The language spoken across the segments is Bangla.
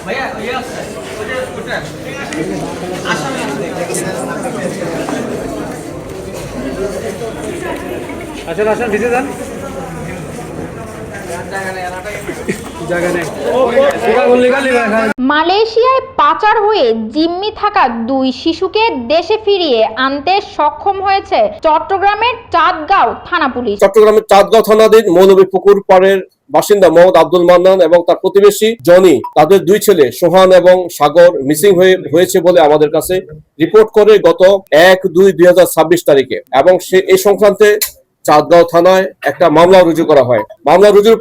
ভাইয়া ইয়ে আছে ওটা আসামে আসেন আসেন ভিজে যান মালয়েশিয়ায় পাচার হয়ে জিম্মি থাকা দুই শিশুকে দেশে ফিরিয়ে আনতে সক্ষম হয়েছে চট্টগ্রামের চাঁদগাঁও থানা পুলিশ। চট্টগ্রামের চাঁদগাঁও থানাধীন মৌলভীপুকুর পাড়ের বাসিন্দা মোহাম্মদ আব্দুল মান্নান এবং তার প্রতিবেশী জনি, তাদের দুই ছেলে সোহান এবং সাগর মিসিং হয়েছে বলে আমাদের কাছে রিপোর্ট করে গত 1-2-2026 তারিখে, এবং এই সংক্রান্তে চাঁদগাঁও থানায় একটা মামলা রুজু করা হয়। মামলা রুজুর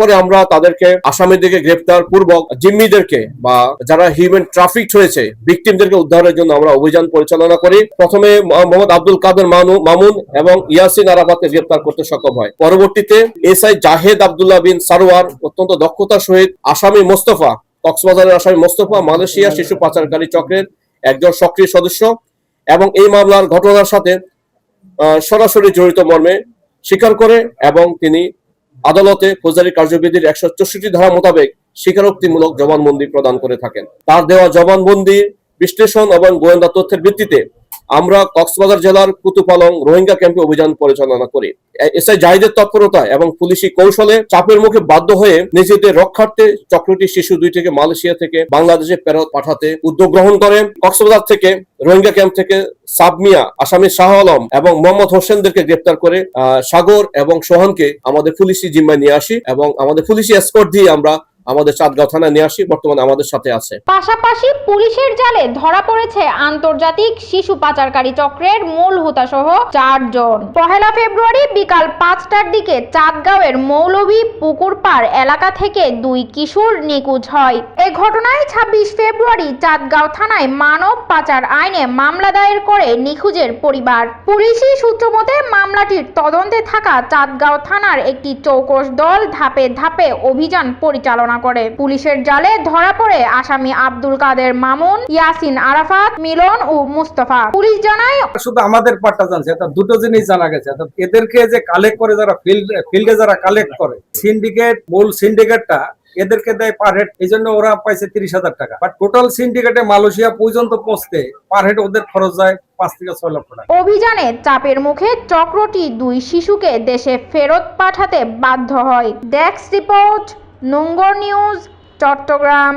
পরে আমরা তাদেরকে আসামিদেরকে গ্রেপ্তার পূর্বক জিম্মিদেরকে বা যারা হিউম্যান ট্রাফিক হয়েছে ভিকটিমদেরকে উদ্ধারের জন্য আমরা অভিযান পরিচালনা করি। প্রথমে মোহাম্মদ আব্দুল কাদের মামুন এবং ইয়াসিন আরাফাতকে গ্রেপ্তার করতে সক্ষম হয়। পরবর্তীতে এসআই জাহেদ আব্দুল্লাহ বিন সারোয়ার অত্যন্ত দক্ষতার সহিত আসামি মোস্তফা, কক্সবাজারের আসামি মোস্তফা মালয়েশিয়া শিশু পাচারকারী চক্রের একজন সক্রিয় সদস্য এবং এই মামলার ঘটনার সাথে সরাসরি জড়িত মর্মে স্বীকার করে এবং তিনি আদালতে ফৌজদারি কার্যবিধির 164 ধারা মোতাবেক স্বীকারোক্তিমূলক জবানবন্দি প্রদান করে থাকেন। তার দেওয়া জবানবন্দি বিশ্লেষণ এবং গোয়েন্দা তথ্যের ভিত্তিতে আমরা কক্সবাজার জেলার কুতুপালং রোহিঙ্গা ক্যাম্পে অভিযান পরিচালনা করি। এসআই জাহিদের তৎপরতা এবং পুলিশি কৌশলে চাপের মুখে বাধ্য হয়ে নিজেদের রক্ষার্থে চক্রটি শিশু দুইটিকে মালয়েশিয়া থেকে বাংলাদেশে ফেরত পাঠাতে উদ্যোগ গ্রহণ করে। কক্সবাজার থেকে রোহিঙ্গা ক্যাম্প থেকে সাবমিয়া, আসামি শাহ আলম এবং মোহাম্মদ হোসেনদেরকে গ্রেপ্তার করে সাগর এবং সোহানকে আমাদের পুলিশি জিম্মায় নিয়ে আসি এবং আমাদের পুলিশি এসকর্ট দিয়ে আমরা আমাদের চাঁদগাঁও থানায় নিয়ে আসি। বর্তমানে আমাদের সাথে আছে। পাশাপাশি পুলিশের জালে ধরা পড়েছে আন্তর্জাতিক শিশু পাচারকারী চক্রের মূল হোতা সহ 4 জন। 1 ফেব্রুয়ারি বিকাল 5টার দিকে চাঁদগাঁওয়ের মৌলভী পুকুরপাড় এলাকা থেকে 2 কিশোর নিখোঁজ হয়। এই ঘটনায় 26 ফেব্রুয়ারি চাঁদগাঁও থানায় মানব পাচার আইনে মামলা দায়ের করে নিখোঁজের পরিবার। পুলিশি সূত্র মতে মামলাটির তদন্তে থাকা চাঁদগাঁও থানার একটি চৌকস দল ধাপে ধাপে অভিযান পরিচালনা করে। পুলিশের জালে ধরা পড়ে আসামি আব্দুল কাদের মামুন, ইয়াসিন আরাফাত, মিলন ও মুস্তফা। পুলিশ জানায় শুধু আমাদের পার্টটা জানছে, দুটো জিনিস জানা গেছে। এদেরকে যে কালেক্ট করে, যারা ফিল্ডে যারা কালেক্ট করে, সিন্ডিকেট, মূল সিন্ডিকেটটা এদেরকে দেয় পার হেড, এই জন্য ওরা পাইছে 30,000 টাকা। বাট টোটাল সিন্ডিকেটে মালয়েশিয়া পর্যন্ত পৌঁছতে পার হেড ওদের খরচ যায় 5 থেকে 6 লক্ষ টাকা। অভিযানে চাপের মুখে চক্রটি 2 শিশুকে দেশে ফেরত পাঠাতে বাধ্য হয়। Desk report, Nongor news, Chittagong.